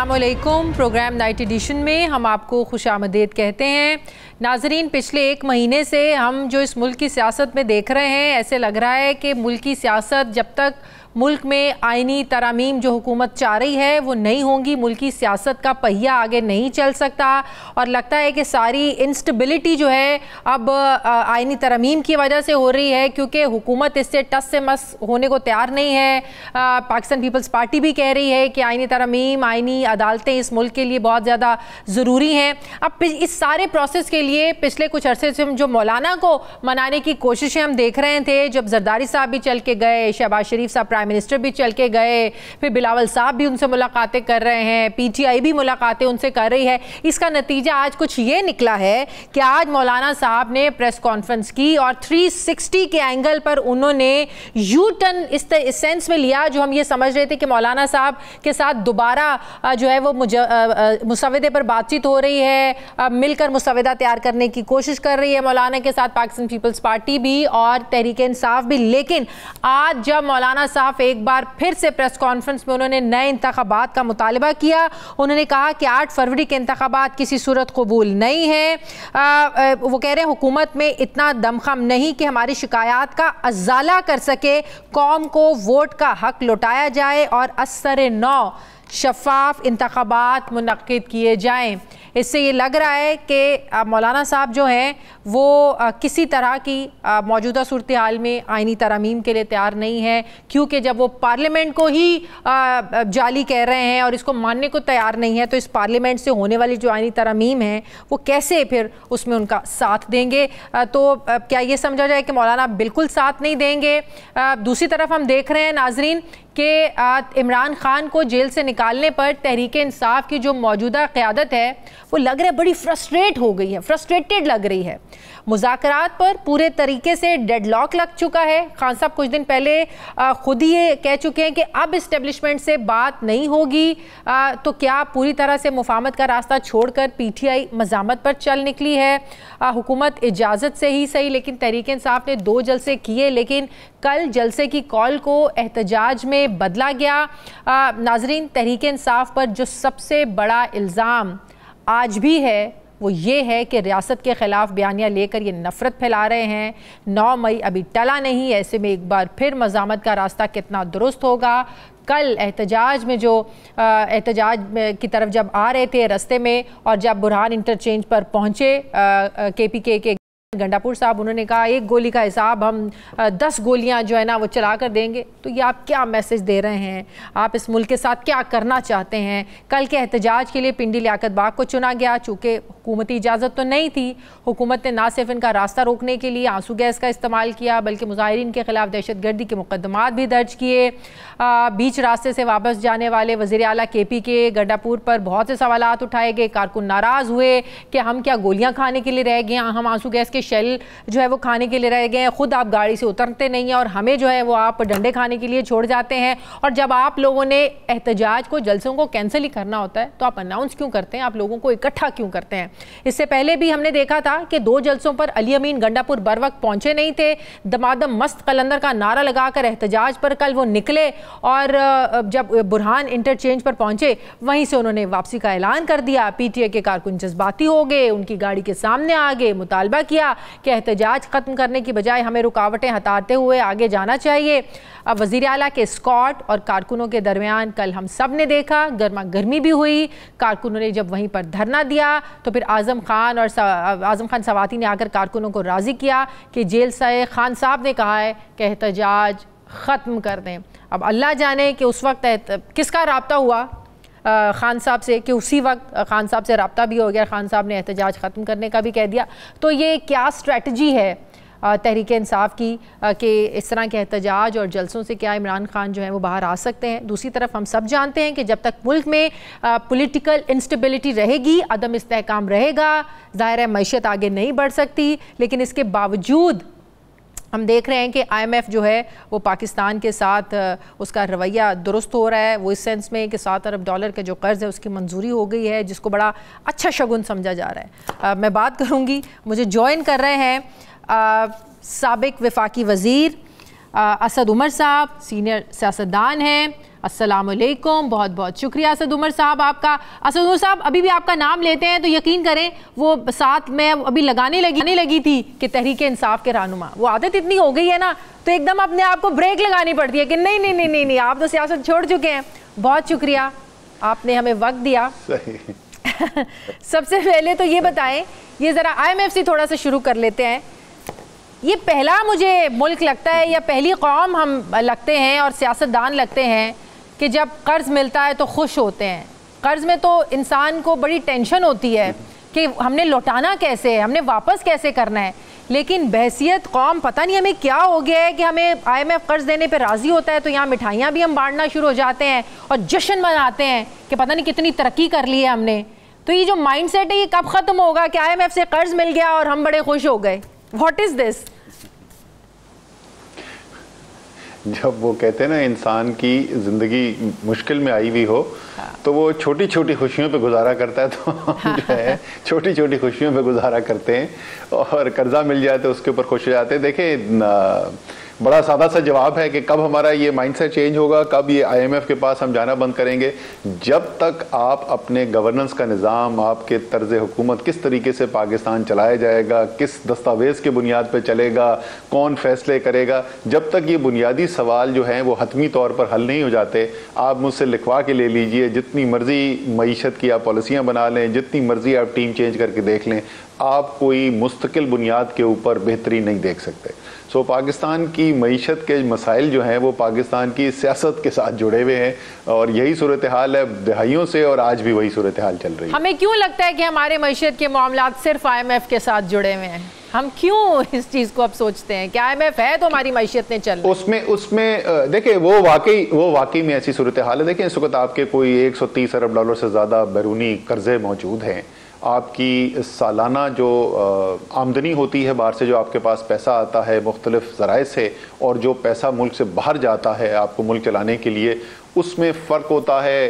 अस्सलामुअलैकुम। Programme night addition में हम आपको खुशामदीद कहते हैं। नाजरीन, पिछले एक महीने से हम जो इस मुल्क की सियासत में देख रहे हैं, ऐसे लग रहा है कि मुल्क की सियासत जब तक मुल्क में आइनी तरामीम जो हुकूमत चाह रही है वो नहीं होंगी, मुल्क की सियासत का पहिया आगे नहीं चल सकता। और लगता है कि सारी इंस्टेबिलिटी जो है अब आइनी तरामीम की वजह से हो रही है, क्योंकि हुकूमत इससे टस से मस होने को तैयार नहीं है। पाकिस्तान पीपल्स पार्टी भी कह रही है कि आइनी तरामीम, आइनी अदालतें इस मुल्क के लिए बहुत ज़्यादा ज़रूरी हैं। अब इस सारे प्रोसेस के लिए पिछले कुछ अरसे से हम जो मौलाना को मनाने की कोशिशें हम देख रहे थे, जब जरदारी साहब भी चल के गए, शहबाज शरीफ साहब प्राइम मिनिस्टर भी चल के गए, फिर बिलावल साहब भी उनसे मुलाकातें कर रहे हैं, पीटीआई भी मुलाकातें उनसे कर रही है। इसका नतीजा आज कुछ ये निकला है कि आज मौलाना साहब ने प्रेस कॉन्फ्रेंस की और 360 के एंगल पर उन्होंने यू टर्न इस सेंस में लिया जो हम ये समझ रहे थे कि मौलाना साहब के साथ दोबारा जो है वो मुसवदे पर बातचीत हो रही है, मिलकर मुसवदा तैयार करने की कोशिश कर रही है मौलाना के साथ पाकिस्तान पीपल्स पार्टी भी और तहरीक इंसाफ भी। लेकिन आज जब मौलाना साहब एक बार फिर से प्रेस कॉन्फ्रेंस में उन्होंने नए इंतखाबात का मुतालबा किया, उन्होंने कहा कि 8 फरवरी के इंतखाबात किसी सूरत कबूल नहीं है। वो कह रहे हैं हुकूमत में इतना दमखम नहीं कि हमारी शिकायत का अजाला कर सके, कौम को वोट का हक लौटाया जाए और असर नौ शफाफ इंतखाबात मुनक्किद किए जाएं। इससे ये लग रहा है कि मौलाना साहब जो हैं वो किसी तरह की मौजूदा सूरत हाल में आइनी तरामीम के लिए तैयार नहीं है, क्योंकि जब वो पार्लियामेंट को ही जाली कह रहे हैं और इसको मानने को तैयार नहीं है, तो इस पार्लियामेंट से होने वाली जो आइनी तरामीम है वो कैसे फिर उसमें उनका साथ देंगे। तो क्या ये समझा जाए कि मौलाना बिल्कुल साथ नहीं देंगे? दूसरी तरफ हम देख रहे हैं नाजरीन कि इमरान खान को जेल से निकालने पर तहरीक इंसाफ की जो मौजूदा क़यादत है वो लग रहा है बड़ी फ्रस्ट्रेट हो गई है, फ्रस्ट्रेटेड लग रही है। मुज़ाकरात पर पूरे तरीके से डेडलॉक लग चुका है। खान साहब कुछ दिन पहले खुद ही ये कह चुके हैं कि अब इस्टेब्लिशमेंट से बात नहीं होगी। तो क्या पूरी तरह से मुफाहमत का रास्ता छोड़कर पीटीआई मज़ामत पर चल निकली है? हुकूमत इजाज़त से ही सही, लेकिन तहरीक इंसाफ ने 2 जलसे किए, लेकिन कल जलसे की कॉल को एहतजाज में बदला गया। नाजरीन, तहरीक इंसाफ पर जो सबसे बड़ा इल्ज़ाम आज भी है वो ये है कि रियासत के ख़िलाफ़ बयानियाँ लेकर ये नफ़रत फैला रहे हैं। 9 मई अभी टला नहीं, ऐसे में एक बार फिर मज़ामत का रास्ता कितना दुरुस्त होगा? कल एहतजाज में जो एहतजाज की तरफ जब आ रहे थे रास्ते में और जब बुरहान इंटरचेंज पर पहुँचे KPK के गंडापुर साहब, उन्होंने कहा 1 गोली का हिसाब हम 10 गोलियां जो है ना वो चला कर देंगे। तो ये आप क्या मैसेज दे रहे हैं? आप इस मुल्क के साथ क्या करना चाहते हैं? कल के एहतजाज के लिए पिंडी लियाकत बाग को चुना गया, चूँकि हुकूमती इजाज़त तो नहीं थी। हुकूमत ने ना सिर्फ इनका रास्ता रोकने के लिए आंसू गैस का इस्तेमाल किया, बल्कि मुजाहिरीन के ख़िलाफ़ दहशतगर्दी के मुकदमात भी दर्ज किए। बीच रास्ते से वापस जाने वाले वज़ीर आला KP के गंडापुर पर बहुत से सवालात उठाए गए। कारकुन नाराज़ हुए कि हम क्या गोलियाँ खाने के लिए रह गए, हम आंसू गैस के शेल जो है वो खाने के लिए रह गए हैं, खुद आप गाड़ी से उतरते नहीं हैं और हमें जो है वो आप डंडे खाने के लिए छोड़ जाते हैं। और जब आप लोगों ने एहतजाज को, जलसों को कैंसिल ही करना होता है तो आप अनाउंस क्यों करते हैं? आप लोगों को इकट्ठा क्यों करते हैं? इससे पहले भी हमने देखा था कि 2 जलसों पर अली अमीन गंडापुर बर वक्त पहुंचे नहीं थे। दमादम मस्त कलंदर का नारा लगाकर एहतजाज पर कल वो निकले और जब बुरहान इंटरचेंज पर पहुंचे वहीं से उन्होंने वापसी का ऐलान कर दिया। PTI के कारकुन जज्बाती हो गए, उनकी गाड़ी के सामने आ गए, मुतालबा किया कि एहतजाज ख़त्म करने की बजाय हमें रुकावटें हटाते हुए आगे जाना चाहिए। अब वज़ीर आला के स्कॉट और कारकुनों के दरमियान कल हम सब ने देखा गर्मा गर्मी भी हुई। कारकुनों ने जब वहीं पर धरना दिया तो फिर आज़म खान सवाती ने आकर कारकुनों को राज़ी किया कि जेल से खान साहब ने कहा है कि एहतजाज ख़त्म कर दें। अब अल्लाह जाने कि उस वक्त किसका रब्ता हुआ खान साहब से कि उसी वक्त खान साहब से रब्ता भी हो गया, खान साहब ने एहतजाज ख़त्म करने का भी कह दिया। तो ये क्या स्ट्रेटजी है तहरीक इंसाफ की कि इस तरह के एहतजाज और जलसों से क्या इमरान खान जो है वो बाहर आ सकते हैं? दूसरी तरफ हम सब जानते हैं कि जब तक मुल्क में पॉलिटिकल इंस्टेबिलिटी रहेगी, अदम इस्तेहकाम रहेगा, ज़ाहिर है मैशत आगे नहीं बढ़ सकती। लेकिन इसके बावजूद हम देख रहे हैं कि IMF जो है वो पाकिस्तान के साथ उसका रवैया दुरुस्त हो रहा है। वो इस सेंस में कि $7 अरब का जो कर्ज़ है उसकी मंजूरी हो गई है, जिसको बड़ा अच्छा शगुन समझा जा रहा है। मैं बात करूँगी, मुझे ज्वाइन कर रहे हैं साबिक वफाकी वज़ीर असद उमर साहब, सीनियर सियासतदान हैं, अस्सलामुअलैकुम। बहुत बहुत शुक्रिया असद उमर साहब आपका। असद उमर साहब, अभी भी आपका नाम लेते हैं तो यकीन करें वो साथ में अभी लगाने लगी थी कि तहरीक इंसाफ के रहनुमा, वो आदत इतनी हो गई है ना तो एकदम अपने आप को ब्रेक लगानी पड़ती है कि नहीं नहीं नहीं नहीं नहीं, आप तो सियासत छोड़ चुके हैं। बहुत शुक्रिया, आपने हमें वक्त दिया। सबसे पहले तो ये बताएं, ये ज़रा IMF से थोड़ा सा शुरू कर लेते हैं। ये पहला मुझे मुल्क लगता है या पहली कौम हम लगते हैं और सियासतदान लगते हैं कि जब कर्ज़ मिलता है तो खुश होते हैं। कर्ज़ में तो इंसान को बड़ी टेंशन होती है कि हमने लौटाना कैसे है, हमने वापस कैसे करना है। लेकिन बहसियत कौम पता नहीं हमें क्या हो गया है कि हमें IMF कर्ज़ देने पे राज़ी होता है तो यहाँ मिठाइयाँ भी हम बांटना शुरू हो जाते हैं और जश्न मनाते हैं कि पता नहीं कितनी तरक्की कर ली है हमने। तो ये जो माइंडसेट है ये कब ख़त्म होगा कि IMF से कर्ज़ मिल गया और हम बड़े खुश हो गए? What is this? जब वो कहते हैं ना इंसान की ज़िंदगी मुश्किल में आई हुई हो तो वो छोटी छोटी खुशियों पे गुजारा करता है, तो हम जो है छोटी छोटी खुशियों पे गुजारा करते हैं और कर्जा मिल जाए तो उसके ऊपर खुश हो जाते हैं। देखें, बड़ा सादा सा जवाब है कि कब हमारा ये माइंडसेट चेंज होगा, कब ये IMF के पास हम जाना बंद करेंगे। जब तक आप अपने गवर्नेंस का निज़ाम, आपके तर्ज हुकूमत किस तरीके से पाकिस्तान चलाया जाएगा, किस दस्तावेज़ के बुनियाद पर चलेगा, कौन फैसले करेगा, जब तक ये बुनियादी सवाल जो हैं वो हतमी तौर पर हल नहीं हो जाते, आप मुझसे लिखवा के ले लीजिए, जितनी मर्जी मईशत की आप पॉलिसियाँ बना लें, जितनी मर्जी आप टीम चेंज करके देख लें, आप कोई मुस्तकिल बुनियाद के ऊपर बेहतरी नहीं देख सकते। सो पाकिस्तान की मईशत के मसाइल जो हैं वो पाकिस्तान की सियासत के साथ जुड़े हुए हैं और यही सूरत हाल है दहाइयों से, और आज भी वही सूरत हाल चल रही है। हमें क्यों लगता है कि हमारे मईशत के मामलात सिर्फ IMF के साथ जुड़े हुए हैं? हम क्यों इस चीज़ को अब सोचते हैं कि IMF है तो हमारी मईशत ने चल उसमें देखिए वो वाकई में ऐसी सूरत हाल है। देखिए इस वक्त आपके कोई 130 अरब डॉलर से ज़्यादा बैरूनी कर्जे मौजूद हैं। आपकी सालाना जो आमदनी होती है बाहर से, जो आपके पास पैसा आता है मुख्तलिफ ज़राए से, और जो पैसा मुल्क से बाहर जाता है आपको मुल्क चलाने के लिए, उसमें फ़र्क होता है।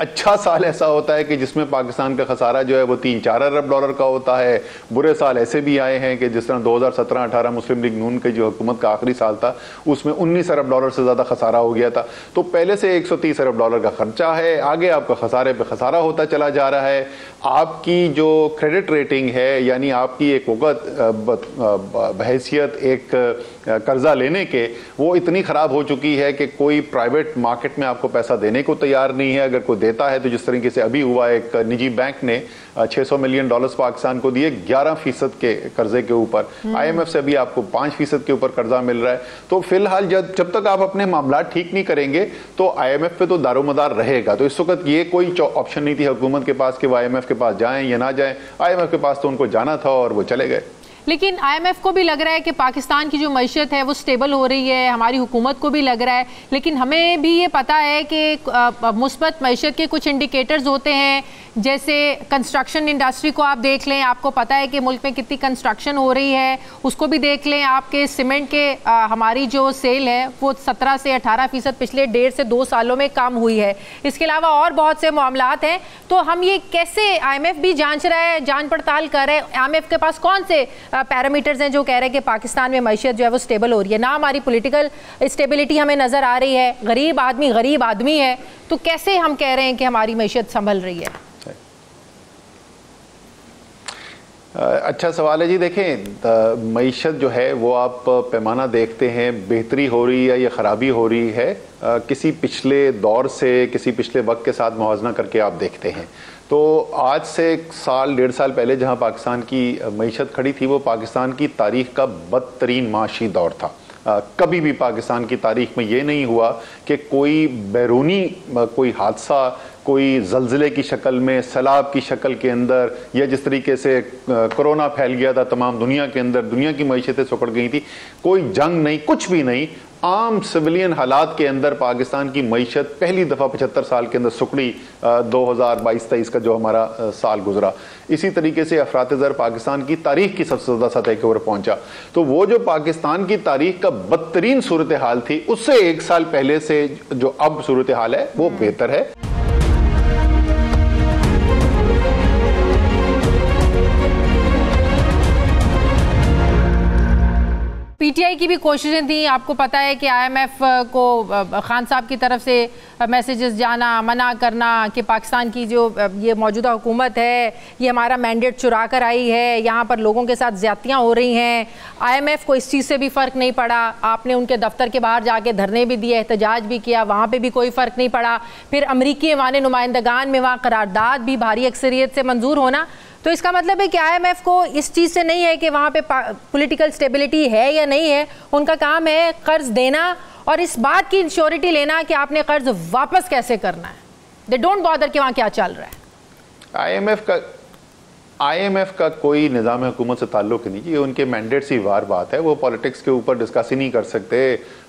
अच्छा साल ऐसा होता है कि जिसमें पाकिस्तान का खसारा जो है वो 3-4 अरब डॉलर का होता है। बुरे साल ऐसे भी आए हैं कि जिस तरह 2017-18 मुस्लिम लीग नून के जो हुकूमत का आखिरी साल था उसमें 19 अरब डॉलर से ज़्यादा खसारा हो गया था। तो पहले से 130 अरब डॉलर का खर्चा है, आगे आपका खसारे पे खसारा होता चला जा रहा है। आपकी जो क्रेडिट रेटिंग है, यानी आपकी एक वक़्त बहैसियत एक कर्जा लेने के, वो इतनी ख़राब हो चुकी है कि कोई प्राइवेट मार्केट में आपको पैसा देने को तैयार नहीं है। अगर कोई देता है तो जिस तरीके से अभी हुआ, एक निजी बैंक ने $600 मिलियन पाकिस्तान को दिए 11% के कर्जे के ऊपर। IMF से अभी आपको 5% के ऊपर कर्जा मिल रहा है। तो फिलहाल जब तक आप अपने मामला ठीक नहीं करेंगे तो IMF पे तो दारोमदार रहेगा। तो इस वक्त ये कोई ऑप्शन नहीं थी हुकूमत के पास कि वो IMF के पास जाएं या ना जाएं। IMF के पास तो उनको जाना था और वो चले गए। लेकिन IMF को भी लग रहा है कि पाकिस्तान की जो मईशत है वो स्टेबल हो रही है, हमारी हुकूमत को भी लग रहा है। लेकिन हमें भी ये पता है कि मुस्बत मईशत के कुछ इंडिकेटर्स होते हैं, जैसे कंस्ट्रक्शन इंडस्ट्री को आप देख लें, आपको पता है कि मुल्क में कितनी कंस्ट्रक्शन हो रही है, उसको भी देख लें। आपके सीमेंट के हमारी जो सेल है वो 17 से 18% पिछले 1.5 से 2 सालों में कम हुई है। इसके अलावा और बहुत से मामलात हैं। तो हम ये कैसे, IMF भी जांच रहा है, जांच पड़ताल कर रहे हैं, IMF के पास कौन से पैरामीटर्स हैं जो कह रहे हैं कि पाकिस्तान में मईशत जो है वो स्टेबल हो रही है? ना हमारी पॉलिटिकल स्टेबिलिटी हमें नज़र आ रही है, गरीब आदमी है, तो कैसे हम कह रहे हैं कि हमारी मईशत संभल रही है? अच्छा सवाल है जी। देखें, मईशत जो है वो आप पैमाना देखते हैं, बेहतरी हो रही है या ख़राबी हो रही है, किसी पिछले दौर से, किसी पिछले वक्त के साथ मुआवजा करके आप देखते हैं। तो आज से 1-1.5 साल पहले जहां पाकिस्तान की मईशत खड़ी थी वो पाकिस्तान की तारीख का बदतरीन माशी दौर था। कभी भी पाकिस्तान की तारीख में ये नहीं हुआ कि कोई बैरूनी कोई हादसा, कोई ज़लज़ले की शक्ल में, सैलाब की शक्ल के अंदर, या जिस तरीके से कोरोना फैल गया था तमाम दुनिया के अंदर, दुनिया की मईशतें सुकड़ गई थी, कोई जंग नहीं, कुछ भी नहीं, आम सिविलियन हालात के अंदर पाकिस्तान की मईशत पहली दफ़ा 75 साल के अंदर सुकड़ी। 2022-23 का जो हमारा साल गुजरा, इसी तरीके से अफरात-ए-ज़र पाकिस्तान की तारीख की सबसे ज़्यादा सतह के ऊपर पहुंचा। तो वो जो पाकिस्तान की तारीख का बदतरीन सूरत हाल थी, उससे 1 साल पहले से जो अब सूरत हाल है वो बेहतर है। पीटीआई की भी कोशिशें थी, आपको पता है कि आईएमएफ को खान साहब की तरफ से मैसेजेस जाना, मना करना कि पाकिस्तान की जो ये मौजूदा हुकूमत है ये हमारा मैंडेट चुरा कर आई है, यहाँ पर लोगों के साथ ज़्यादतियाँ हो रही हैं। आईएमएफ को इस चीज़ से भी फ़र्क नहीं पड़ा, आपने उनके दफ्तर के बाहर जाके धरने भी दिए, एहतजाज भी किया, वहाँ पर भी कोई फ़र्क नहीं पड़ा। फिर अमरीकी ऐवान नुमाइंदगान में वहाँ करारदाद भी भारी अक्सरियत से मंजूर होना। तो इसका मतलब है कि आईएमएफ को इस चीज़ से नहीं है कि वहाँ पे पॉलिटिकल स्टेबिलिटी है या नहीं है, उनका काम है कर्ज देना और इस बात की इंश्योरिटी लेना कि आपने कर्ज वापस कैसे करना है। दे डोंट बॉदर कि वहाँ क्या चल रहा है। आईएमएफ का कोई निज़ाम हुकूमत से ताल्लुक नहीं, ये उनके मैंडेट से वार बात है। वो पॉलिटिक्स के ऊपर डिस्कस ही नहीं कर सकते।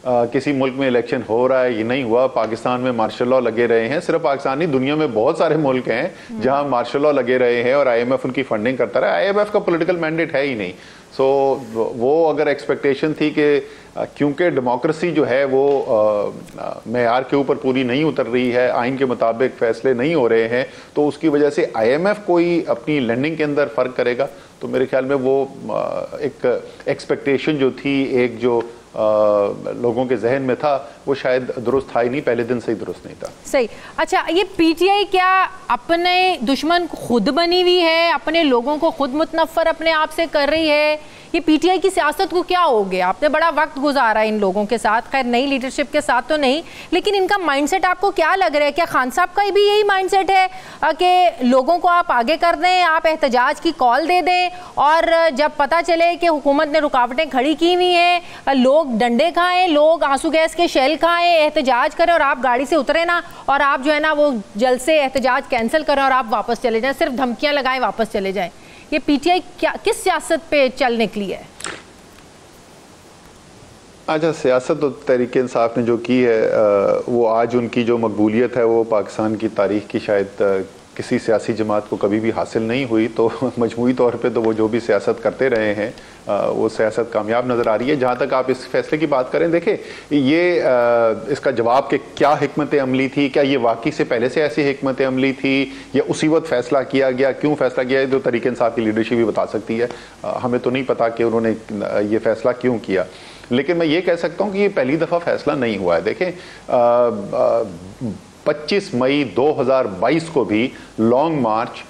किसी मुल्क में इलेक्शन हो रहा है, ये नहीं हुआ, पाकिस्तान में मार्शल लॉ लगे रहे हैं। सिर्फ पाकिस्तान नहीं, दुनिया में बहुत सारे मुल्क हैं जहां मार्शल लॉ लगे रहे हैं और आईएमएफ उनकी फंडिंग करता रहा। आईएमएफ का पॉलिटिकल मैंडेट है ही नहीं। सो वो अगर एक्सपेक्टेशन थी कि क्योंकि डेमोक्रेसी जो है वो मेयार के ऊपर पूरी नहीं उतर रही है, आइन के मुताबिक फैसले नहीं हो रहे हैं, तो उसकी वजह से आईएमएफ कोई अपनी लैंडिंग के अंदर फ़र्क करेगा, तो मेरे ख्याल में वो एक एक्सपेक्टेशन जो थी, एक जो लोगों के जहन में था, वो शायद दुरुस्त था ही नहीं, पहले दिन से ही दुरुस्त नहीं था। सही। अच्छा, ये पीटीआई क्या अपने दुश्मन खुद बनी हुई है, अपने लोगों को खुद मुतनफ़र अपने आप से कर रही है? ये पीटीआई की सियासत को क्या हो गया? आपने बड़ा वक्त गुजारा इन लोगों के साथ, खैर नई लीडरशिप के साथ तो नहीं, लेकिन इनका माइंडसेट आपको क्या लग रहा है? क्या खान साहब का भी यही माइंडसेट है कि लोगों को आप आगे कर दें, आप एहतजाज की कॉल दे दें और जब पता चले कि हुकूमत ने रुकावटें खड़ी की हुई हैं, लोग डंडे खाएं, लोग आंसू गैस के शेल खाएं, एहतजाज करें और आप गाड़ी से उतरे ना और आप जो है ना वो जल्द से एहतजाज कैंसिल करें और आप वापस चले जाएं, सिर्फ धमकियाँ लगाएं वापस चले जाएं? ये पीटीआई क्या किस सियासत पे चल निकली है? अच्छा, सियासत तो तहरीक इंसाफ ने जो की है वो आज उनकी जो मकबूलियत है वो पाकिस्तान की तारीख की शायद किसी सियासी जमात को कभी भी हासिल नहीं हुई। तो मजमूई तौर पे तो वो जो भी सियासत करते रहे हैं वो सियासत कामयाब नज़र आ रही है। जहाँ तक आप इस फैसले की बात करें, देखें ये इसका जवाब कि क्या हिकमत अमली थी, क्या ये वाकई से पहले से ऐसी हिकमत अमली थी या उसी वक्त फैसला किया गया, क्यों फैसला किया है, तो तहरीक इंसाफ की लीडरशिप भी बता सकती है। हमें तो नहीं पता कि उन्होंने ये फैसला क्यों किया, लेकिन मैं ये कह सकता हूँ कि ये पहली दफ़ा फैसला नहीं हुआ है। देखें 25 मई 2022 को भी लॉन्ग मार्च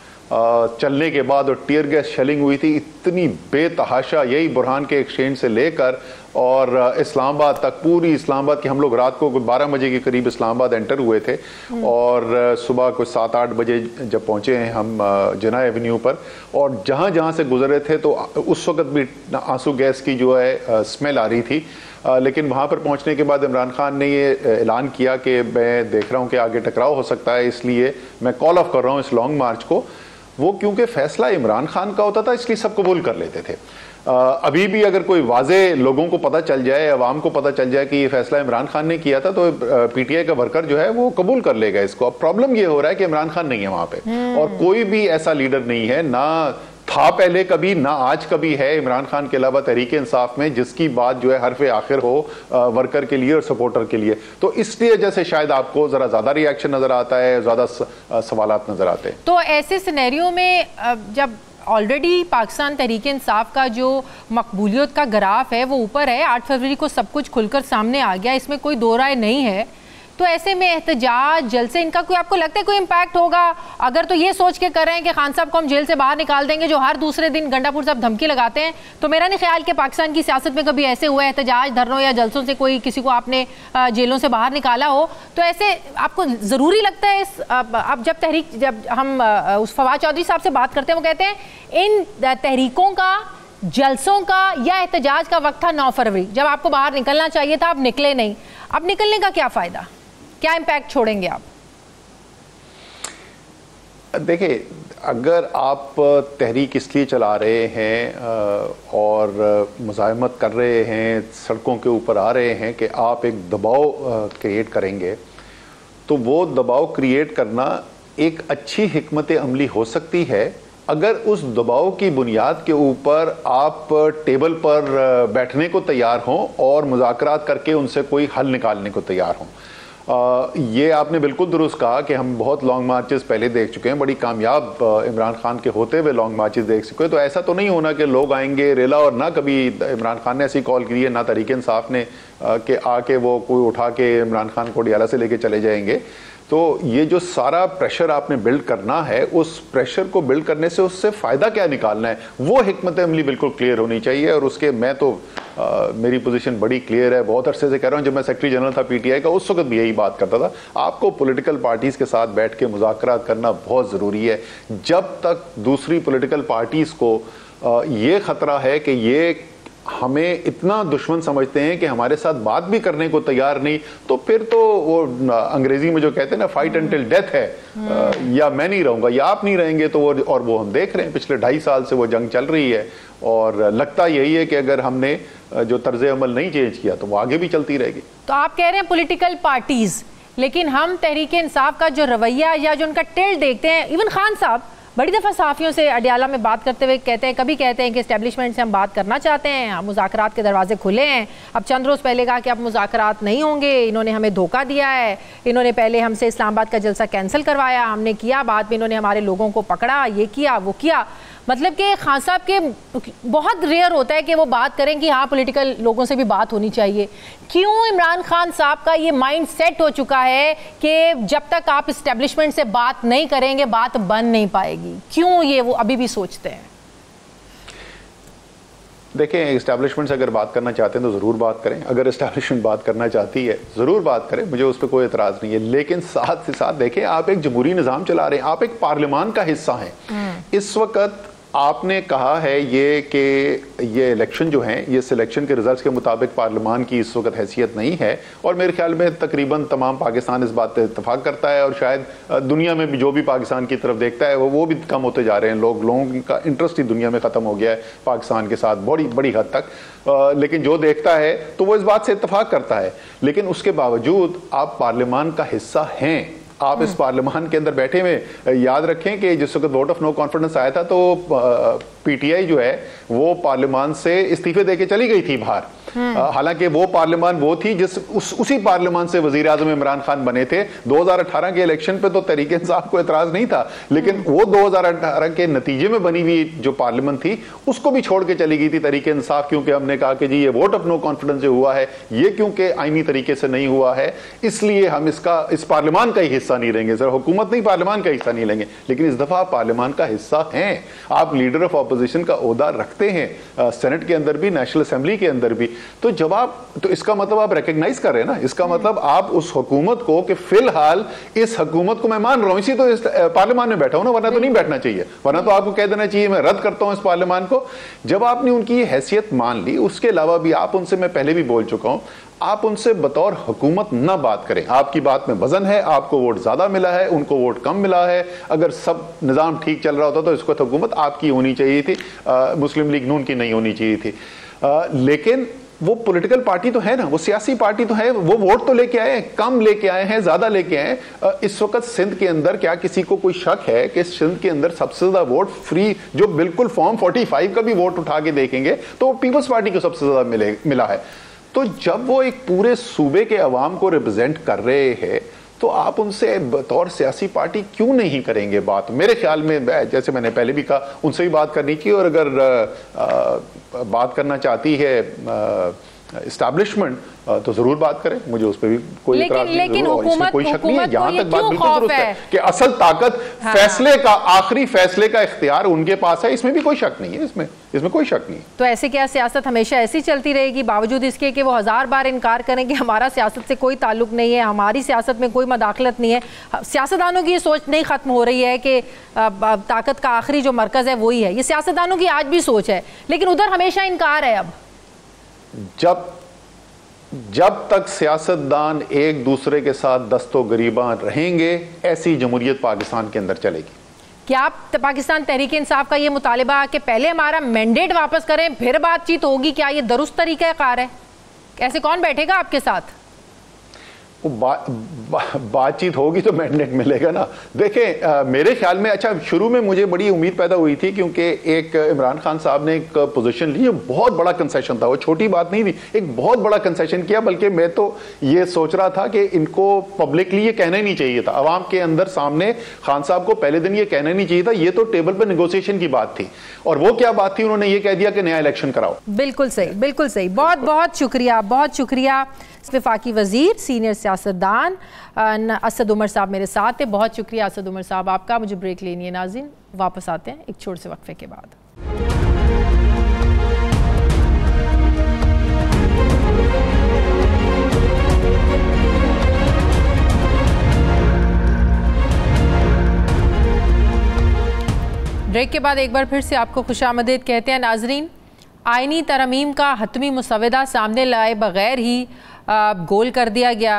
चलने के बाद और टीयर गैस शेलिंग हुई थी इतनी बेतहाशा, यही बुरहान के एक्सचेंज से लेकर और इस्लामाबाद तक, पूरी इस्लामाबाद की, हम लोग रात को 12 बजे के करीब इस्लामाबाद एंटर हुए थे और सुबह कुछ 7-8 बजे जब पहुंचे हैं हम जिना एवेन्यू पर, और जहां जहां से गुजरे थे तो उस वक्त भी आंसू गैस की जो है स्मेल आ रही थी। लेकिन वहाँ पर पहुँचने के बाद इमरान खान ने ये ऐलान किया कि मैं देख रहा हूँ कि आगे टकराव हो सकता है, इसलिए मैं कॉल ऑफ कर रहा हूँ इस लॉन्ग मार्च को। वो क्योंकि फैसला इमरान खान का होता था इसलिए सब कबूल कर लेते थे। अभी भी अगर कोई वाजे लोगों को पता चल जाए, अवाम को पता चल जाए कि ये फैसला इमरान खान ने किया था, तो पीटीआई का वर्कर जो है वो कबूल कर लेगा इसको। अब प्रॉब्लम ये हो रहा है कि इमरान खान नहीं है वहाँ पे और कोई भी ऐसा लीडर नहीं है, ना था पहले कभी, ना आज कभी है इमरान खान के अलावा तहरीक इंसाफ में, जिसकी बात जो है हरफ आखिर हो वर्कर के लिए और सपोर्टर के लिए। तो इसलिए जैसे शायद आपको जरा ज्यादा रिएक्शन नजर आता है, ज्यादा सवालात नजर आते हैं। तो ऐसे सिनेरियो में जब ऑलरेडी पाकिस्तान तहरीक इंसाफ का जो मकबूलियत का ग्राफ है वो ऊपर है, 8 फरवरी को सब कुछ खुलकर सामने आ गया, इसमें कोई दो राय नहीं है, तो ऐसे में एहतजाज जलसे इनका कोई आपको लगता है कोई इम्पैक्ट होगा? अगर तो ये सोच के कर रहे हैं कि खान साहब को हम जेल से बाहर निकाल देंगे, जो हर दूसरे दिन गंडापुर साहब धमकी लगाते हैं, तो मेरा नहीं ख्याल कि पाकिस्तान की सियासत में कभी ऐसे हुआ है एहतजाज, धरनों या जलसों से कोई किसी को आपने जेलों से बाहर निकाला हो। तो ऐसे आपको ज़रूरी लगता है अब जब हम उस फवाद चौधरी साहब से बात करते हैं, वो कहते हैं इन तहरीकों का, जलसों का या एहतजाज का वक्त था 9 फरवरी, जब आपको बाहर निकलना चाहिए था, आप निकले नहीं। अब निकलने का क्या फ़ायदा, क्या इम्पैक्ट छोड़ेंगे आप? देखिए, अगर आप तहरीक इसलिए चला रहे हैं और मुज़ाहमत कर रहे हैं, सड़कों के ऊपर आ रहे हैं कि आप एक दबाव क्रिएट करेंगे, तो वो दबाव क्रिएट करना एक अच्छी हिकमत अमली हो सकती है अगर उस दबाव की बुनियाद के ऊपर आप टेबल पर बैठने को तैयार हों और मुज़ाकरात करके उनसे कोई हल निकालने को तैयार हों। ये आपने बिल्कुल दुरुस्त कहा कि हम बहुत लॉन्ग मार्चेस पहले देख चुके हैं, बड़ी कामयाब इमरान खान के होते हुए लॉन्ग मार्चेस देख चुके हैं। तो ऐसा तो नहीं होना कि लोग आएंगे रेला, और ना कभी इमरान खान ने ऐसी कॉल की है, ना तहरीक इंसाफ ने कि आके वो कोई उठा के इमरान खान को डियाला से लेके चले जाएंगे। तो ये जो सारा प्रेशर आपने बिल्ड करना है, उस प्रेशर को बिल्ड करने से उससे फायदा क्या निकालना है, वो हिकमत अमली बिल्कुल क्लियर होनी चाहिए। और उसके मैं तो मेरी पोजीशन बड़ी क्लियर है, बहुत अरसे से कह रहा हूं। जब मैं सेक्रेटरी जनरल था पीटीआई का, उस वक्त भी यही बात करता था, आपको पॉलिटिकल पार्टीज के साथ बैठ के मुज़ाकरात करना बहुत जरूरी है। जब तक दूसरी पॉलिटिकल पार्टीज को ये खतरा है कि ये हमें इतना दुश्मन समझते हैं कि हमारे साथ बात भी करने को तैयार नहीं, तो फिर तो वो अंग्रेजी में जो कहते हैं ना, फाइट अंटिल डेथ है, या मैं नहीं रहूंगा या आप नहीं रहेंगे। तो वो हम देख रहे हैं पिछले 2.5 साल से वो जंग चल रही है, और लगता यही है कि अगर हमने जो तर्ज अमल नहीं चेंज किया तो वो आगे भी चलती रहेगी। तो आप कह रहे हैं पॉलिटिकल पार्टीज, लेकिन हम तहरीक इंसाफ का जो रवैया या जो उनका टिल्ट देखते हैं, इवन खान साहब बड़ी दफ़ा सहाफ़ियों से अडियाला में बात करते हुए कहते हैं, कभी कहते हैं कि एस्टेब्लिशमेंट से हम बात करना चाहते हैं, मुज़ाकरात के दरवाजे खुले हैं। अब चंद रोज़ पहले कहा कि अब मुज़ाकरात नहीं होंगे, इन्होंने हमें धोखा दिया है, इन्होंने पहले हमसे इस्लामाबाद का जलसा कैंसिल करवाया, हमने किया, बाद में इन्होंने हमारे लोगों को पकड़ा, ये किया वो किया। मतलब कि खान साहब के बहुत रेयर होता है कि वो बात करें कि हाँ पॉलिटिकल लोगों से भी बात होनी चाहिए। क्यों इमरान खान साहब का ये माइंड सेट हो चुका है कि जब तक आप इस्टेब्लिशमेंट से बात नहीं करेंगे बात बन नहीं पाएगी? क्यों ये वो अभी भी सोचते हैं? देखें, इस्टेब्लिशमेंट से अगर बात करना चाहते हैं तो ज़रूर बात करें, अगर इस्टेब्लिशमेंट बात करना चाहती है ज़रूर बात करें, मुझे उस पर कोई एतराज़ नहीं है। लेकिन साथ से साथ देखें, आप एक जमहूरी निज़ाम चला रहे हैं, आप एक पार्लियामान का हिस्सा हैं। इस वक्त आपने कहा है ये कि ये इलेक्शन जो हैं, ये सिलेक्शन के रिजल्ट्स के मुताबिक पार्लियामान की इस वक्त हैसियत नहीं है, और मेरे ख्याल में तकरीबन तमाम पाकिस्तान इस बात पर इत्तफाक करता है, और शायद दुनिया में भी जो भी पाकिस्तान की तरफ देखता है वो भी कम होते जा रहे हैं। लोगों का इंटरेस्ट ही दुनिया में ख़त्म हो गया है पाकिस्तान के साथ बड़ी हद तक। लेकिन जो देखता है तो वो इस बात से इत्तफाक करता है। लेकिन उसके बावजूद आप पार्लियामान का हिस्सा हैं, आप इस पार्लियामान के अंदर बैठे हुए। याद रखें कि जिस वक्त वोट ऑफ नो कॉन्फिडेंस आया था तो पीटीआई जो है वो पार्लियामान से इस्तीफे देके चली गई थी बाहर। हालांकि वो पार्लियामान वो थी उसी पार्लियामान से वजीर आजम इमरान खान बने थे। 2018 के इलेक्शन पे तो तहरीक इंसाफ को एतराज नहीं था, लेकिन वो 2018 के नतीजे में बनी हुई जो पार्लियामेंट थी उसको भी छोड़ के चली गई थी तहरीक इंसाफ, क्योंकि हमने कहा कि जी ये वोट ऑफ नो कॉन्फिडेंस जो हुआ है ये क्योंकि आईनी तरीके से नहीं हुआ है, इसलिए हम इस पार्लियामान का ही हिस्सा नहीं रहेंगे। सर, हुकूमत नहीं, पार्लियामान का हिस्सा नहीं लेंगे। लेकिन इस दफा आप पार्लियामान का हिस्सा हैं, आप लीडर ऑफ ऑपोजिशन का ओहदा रखते हैं, सेनेट के अंदर भी, नेशनल असेंबली के अंदर भी। तो जब तो इसका मतलब आप रिकॉग्नाइज कर रहे हैं ना, इसका मतलब आप उस हुकूमत को कि फिलहाल इस हुकूमत को मैं मान रहा हूं, इसी तो इस पार्लियामान में बैठा हूं ना, वरना तो नहीं बैठना चाहिए, वरना तो आपको कह देना चाहिए मैं रद्द करता हूं इस पार्लियामान को। जब आपने उनकी हैसियत मान ली, उसके अलावा भी आप उनसे, मैं पहले भी बोल चुका हूं, आप उनसे बतौर हुकूमत ना बात करें। आपकी बात में वजन है, आपको वोट ज्यादा मिला है, उनको वोट कम मिला है। अगर सब निजाम ठीक चल रहा होता तो इसको हुकूमत आपकी होनी चाहिए थी, मुस्लिम लीग नून की नहीं होनी चाहिए थी। लेकिन वो पॉलिटिकल पार्टी तो है ना, वो सियासी पार्टी तो है, वो वोट तो लेके आए हैं, कम लेके आए हैं, ज्यादा लेके आए हैं। इस वक्त सिंध के अंदर क्या किसी को कोई शक है कि सिंध के अंदर सबसे ज्यादा वोट फ्री, जो बिल्कुल फॉर्म 45 का भी वोट उठा के देखेंगे तो पीपल्स पार्टी को सबसे ज्यादा मिला है। तो जब वो एक पूरे सूबे के अवाम को रिप्रेजेंट कर रहे हैं तो आप उनसे बतौर सियासी पार्टी क्यों नहीं करेंगे बात? मेरे ख्याल में, जैसे मैंने पहले भी कहा, उनसे भी बात करनी चाहिए। और अगर बात करना चाहती है एस्टैब्लिशमेंट तो जरूर बात करें, मुझे उस पर भी कोई इतराज नहीं, लेकिन हुकूमत, कोई शक नहीं है। जहां तक बात बिल्कुल दुरुस्त है कि असल ताकत फैसले का, आखिरी फैसले का इख्तियार उनके पास है, इसमें भी कोई शक नहीं है, इसमें कोई शक नहीं। तो ऐसे क्या सियासत हमेशा ऐसी चलती रहेगी, बावजूद इसके कि वो 1000 बार इनकार करें कि हमारा सियासत से कोई ताल्लुक नहीं है, हमारी सियासत में कोई मदाखलत नहीं है? सियासतदानों की ये सोच नहीं खत्म हो रही है कि ताकत का आखिरी जो मरकज है वही है। ये सियासतदानों की आज भी सोच है, लेकिन उधर हमेशा इनकार है। अब जब तक सियासतदान एक दूसरे के साथ दस्तो गरीबां रहेंगे, ऐसी जमहूरियत पाकिस्तान के अंदर चलेगी। क्या आप पाकिस्तान तहरीक इंसाफ का ये मुतालिबा कि पहले हमारा मैंडेट वापस करें फिर बातचीत होगी, क्या ये दुरुस्त तरीका कार है? ऐसे कौन बैठेगा आपके साथ? बातचीत होगी तो मैंडेट मिलेगा ना। देखें, मेरे ख्याल में अच्छा शुरू में मुझे बड़ी उम्मीद पैदा हुई थी क्योंकि एक इमरान खान साहब ने एक पोजीशन ली, बहुत बड़ा कंसेशन था, वो छोटी बात नहीं थी, एक बहुत बड़ा कंसेशन किया। बल्कि मैं तो ये सोच रहा था कि इनको पब्लिकली ये कहना ही नहीं चाहिए था, अवाम के अंदर सामने खान साहब को पहले दिन ये कहना ही नहीं चाहिए था, ये तो टेबल पर नेगोशिएशन की बात थी। और वो क्या बात थी, उन्होंने ये कह दिया कि नया इलेक्शन कराओ। बिल्कुल सही, बिल्कुल सही। बहुत बहुत शुक्रिया, बहुत शुक्रिया। वफाकी वजीर, सीनियर सियासतदान असद उमर साहब मेरे साथ थे। बहुत शुक्रिया असद उमर साहब आपका। मुझे ब्रेक लेनी है नाज़रीन, वापस आते हैं एक छोटे से वक्फे के बाद। ब्रेक के बाद एक बार फिर से आपको खुशामदीद कहते हैं नाज़रीन। आइनी तरमीम का हतमी मुसवदा सामने लाए बगैर ही गोल कर दिया गया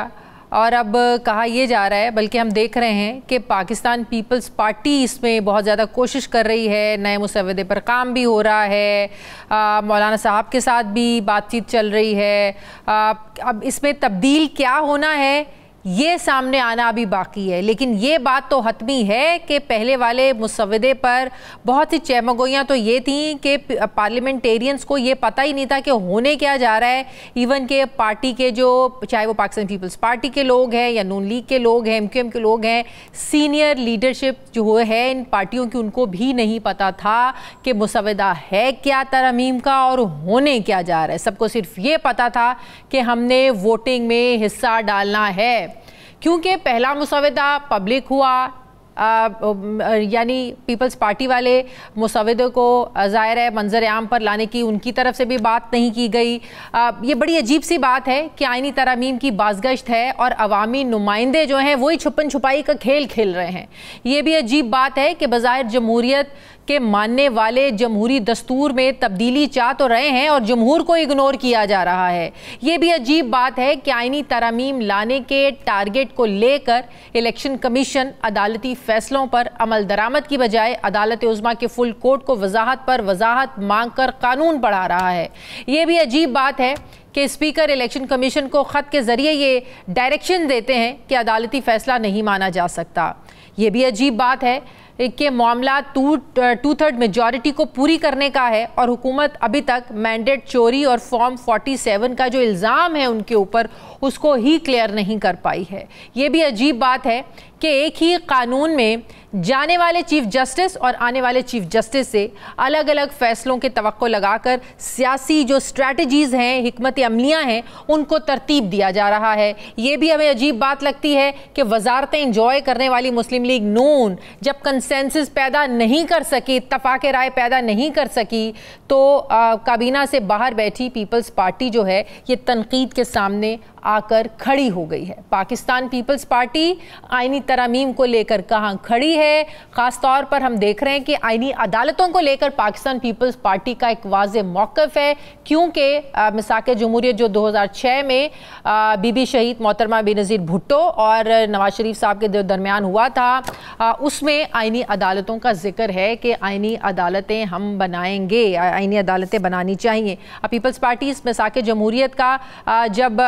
और अब कहा यह जा रहा है, बल्कि हम देख रहे हैं कि पाकिस्तान पीपल्स पार्टी इसमें बहुत ज़्यादा कोशिश कर रही है, नए मुसवदे पर काम भी हो रहा है, मौलाना साहब के साथ भी बातचीत चल रही है। अब इसमें तब्दील क्या होना है ये सामने आना अभी बाकी है, लेकिन ये बात तो हतमी है कि पहले वाले मुसवदे पर बहुत सी चहमगोइयाँ तो ये थी कि पार्लियामेंटेरियंस को ये पता ही नहीं था कि होने क्या जा रहा है। इवन के पार्टी के जो, चाहे वो पाकिस्तान पीपल्स पार्टी के लोग हैं या नून लीग के लोग हैं, MQM के लोग हैं, सीनियर लीडरशिप जो है इन पार्टियों की, उनको भी नहीं पता था कि मुसवदा है क्या तरमीम का और होने क्या जा रहा है। सबको सिर्फ ये पता था कि हमने वोटिंग में हिस्सा डालना है, क्योंकि पहला मुसवदा पब्लिक हुआ, यानी पीपल्स पार्टी वाले मुसवदे को ज़ाहिर है मंजर आम पर लाने की उनकी तरफ से भी बात नहीं की गई। ये बड़ी अजीब सी बात है कि आइनी तरमीम की बाज़गश्त है और अवामी नुमाइंदे जो हैं वही छुपन छुपाई का खेल खेल रहे हैं। ये भी अजीब बात है कि बज़ाहिर जमहूरियत के मानने वाले जमहूरी दस्तूर में तब्दीली चाह तो रहे हैं और जमहूर को इग्नोर किया जा रहा है। ये भी अजीब बात है कि आइनी तरमीम लाने के टारगेट को लेकर इलेक्शन कमीशन अदालती फैसलों पर अमल दरामद की बजाय अदालत उज़्मा के फुल कोर्ट को वजाहत पर वजाहत मांग कर कानून पढ़ा रहा है। ये भी अजीब बात है कि स्पीकर इलेक्शन कमीशन को ख़त के ज़रिए ये डायरेक्शन देते हैं कि अदालती फ़ैसला नहीं माना जा सकता। ये भी अजीब बात है कि मामला 2/3 मेजॉरिटी को पूरी करने का है और हुकूमत अभी तक मैंडेट चोरी और फॉर्म 47 का जो इल्ज़ाम है उनके ऊपर उसको ही क्लियर नहीं कर पाई है। ये भी अजीब बात है कि एक ही कानून में जाने वाले चीफ जस्टिस और आने वाले चीफ जस्टिस से अलग अलग फैसलों के तवक्को लगाकर सियासी जो स्ट्रैटेजीज़ हैं, हिकमत अमलियाँ हैं, उनको तरतीब दिया जा रहा है। ये भी हमें अजीब बात लगती है कि वजारतें इंजॉय करने वाली मुस्लिम लीग नून जब कंसेंसस पैदा नहीं कर सकी, इत्तफाक राय पैदा नहीं कर सकी, तो काबीना से बाहर बैठी पीपल्स पार्टी जो है ये तनकीद के सामने आकर खड़ी हो गई है। पाकिस्तान पीपल्स पार्टी आइनी तरमीम को लेकर कहाँ खड़ी है? ख़ास तौर पर हम देख रहे हैं कि आइनी अदालतों को लेकर पाकिस्तान पीपल्स पार्टी का एक वाज़ेह मौक़िफ़ है, क्योंकि मिसाक़ जमहूरियत जो 2006 में बीबी शहीद मोहतरमा बेनज़ीर भुट्टो और नवाज शरीफ साहब के दरमियान हुआ था, उसमें आइनी अदालतों का जिक्र है कि आइनी अदालतें हम बनाएंगे, आइनी अदालतें बनानी चाहिए। पीपल्स पार्टी इस मिसाक़ जमहूरियत का जब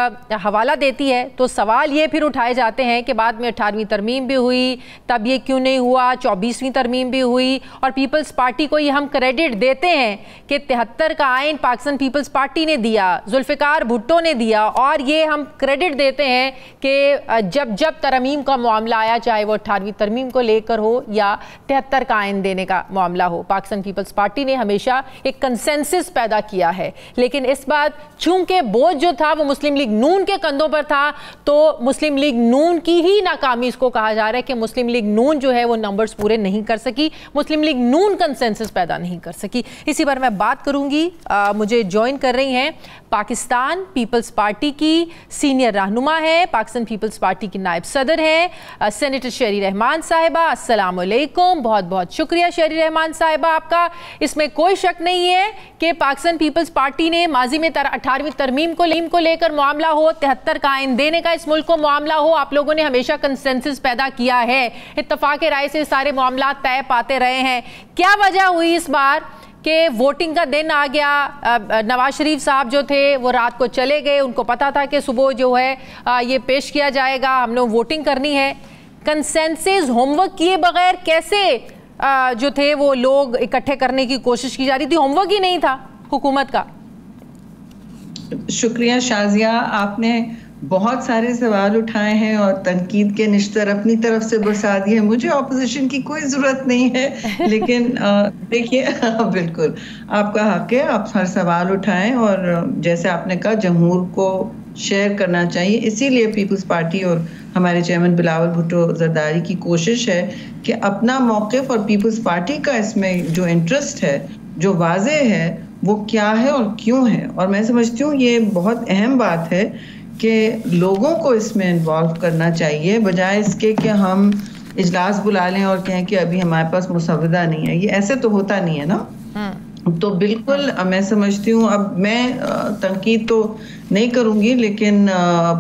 हवाला देती है तो सवाल ये फिर उठाए जाते हैं कि बाद में 18वीं तरमीम भी हुई, तब ये क्यों नहीं हुआ, 24वीं तरमीम भी हुई, और पीपल्स पार्टी को ये हम क्रेडिट देते हैं कि 73 का आइन पाकिस्तान पीपल्स पार्टी ने दिया, जुल्फ़िकार भुट्टो ने दिया, और ये हम क्रेडिट देते हैं कि जब जब तरमीम का मामला आया, चाहे वो 18वीं तरमीम को लेकर हो या 73 का आइन देने का मामला हो, पाकिस्तान पीपल्स पार्टी ने हमेशा एक कंसेंसस पैदा किया है। लेकिन इस बार चूंकि बोझ जो था वो मुस्लिम लीग नून के कंधों पर था, तो मुस्लिम लीग नून की ही नाकामी इसको कहा जा रहा है कि मुस्लिम लीग नून जो है वो नंबर्स पूरे नहीं कर सकी, मुस्लिम लीग नून कंसेंसस पैदा नहीं कर सकी। इसी पर मैं बात करूंगी। मुझे ज्वाइन कर रही हैं पाकिस्तान पीपल्स पार्टी की सीनियर रहनुमा है, पाकिस्तान पीपल्स पार्टी की नायब सदर हैं सेनेटर शेरी रहमान साहिबा। अस्सलाम वालेकुम, बहुत बहुत शुक्रिया शेरी रहमान साहिबा आपका। इसमें कोई शक नहीं है कि पाकिस्तान पीपल्स पार्टी ने माजी में 18वीं तरमीम को लेकर मामला हो, 73 का आइन देने का इस मुल्क को मामला हो, आप लोगों ने हमेशा कंसेंसस पैदा किया है, इत्तफाक राय से सारे मामला तय पाते रहे हैं। क्या वजह हुई इस बार कि वोटिंग का दिन आ गया, नवाज शरीफ साहब जो थे वो रात को चले गए, उनको पता था कि सुबह जो है ये पेश किया जाएगा, हम लोग वोटिंग करनी है। कंसेंसस होमवर्क किए बगैर कैसे जो थे वो लोग इकट्ठे करने की कोशिश की जा रही थी? होमवर्क ही नहीं था हुकूमत का। शुक्रिया शाजिया, आपने बहुत सारे सवाल उठाए हैं और तनकीद के निश्तर अपनी तरफ से बरसा दिए। मुझे ऑपोजिशन की कोई ज़रूरत नहीं है, लेकिन देखिए बिल्कुल आपका हक है, आप हर सवाल उठाएं और जैसे आपने कहा जमहूर को शेयर करना चाहिए। इसीलिए पीपल्स पार्टी और हमारे चेयरमैन बिलावल भुट्टो जरदारी की कोशिश है कि अपना मौक़िफ़ और पीपल्स पार्टी का इसमें जो इंटरेस्ट है, जो वाज़े है, वो क्या है और क्यों है। और मैं समझती हूँ ये बहुत अहम बात है कि लोगों को इसमें इन्वॉल्व करना चाहिए, बजाय इसके कि हम इजलास बुला लें और कहें कि अभी हमारे पास मुसव्वदा नहीं है। ये ऐसे तो होता नहीं है ना। तो बिल्कुल मैं समझती हूँ, अब मैं तनकीद तो नहीं करूँगी, लेकिन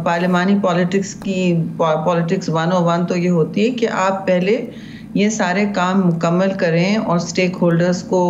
पार्लिमानी पॉलिटिक्स 101 तो ये होती है कि आप पहले ये सारे काम मुकम्मल करें और स्टेक होल्डर्स को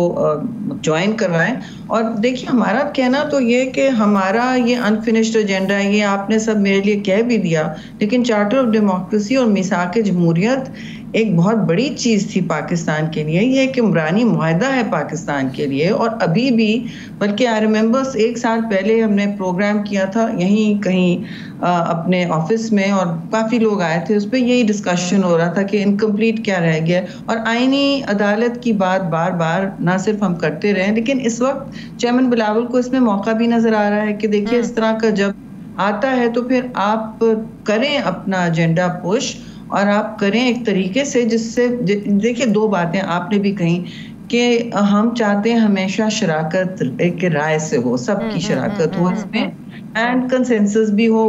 ज्वाइन करवाएं। और देखिए हमारा कहना तो ये कि हमारा ये अनफिनिश्ड एजेंडा है, ये आपने सब मेरे लिए कह भी दिया, लेकिन चार्टर ऑफ डेमोक्रेसी और मिसाक जमहूरियत एक बहुत बड़ी चीज़ थी पाकिस्तान के लिए। ये एक इमरानी मुआहदा है पाकिस्तान के लिए, और अभी भी, बल्कि आई रिमेंबर्स 1 साल पहले हमने प्रोग्राम किया था यहीं कहीं अपने ऑफिस में, और काफ़ी लोग आए थे, उस पर यही डिस्कशन हो रहा था कि इनकम्प्लीट क्या रह गया। और आईनी अदालत की बात बार बार ना सिर्फ हम करते रहे, लेकिन इस वक्त चेयरमैन बिलावल को इसमें मौका भी नज़र आ रहा है कि देखिए इस तरह का जब आता है तो फिर आप करें अपना एजेंडा पुश, और आप करें एक तरीके से जिससे, देखिए 2 बातें आपने भी कही कि हम चाहते हैं हमेशा शराकत एक राय से हो, सबकी शराकत हो इसमें, एंड कंसेंसस भी हो।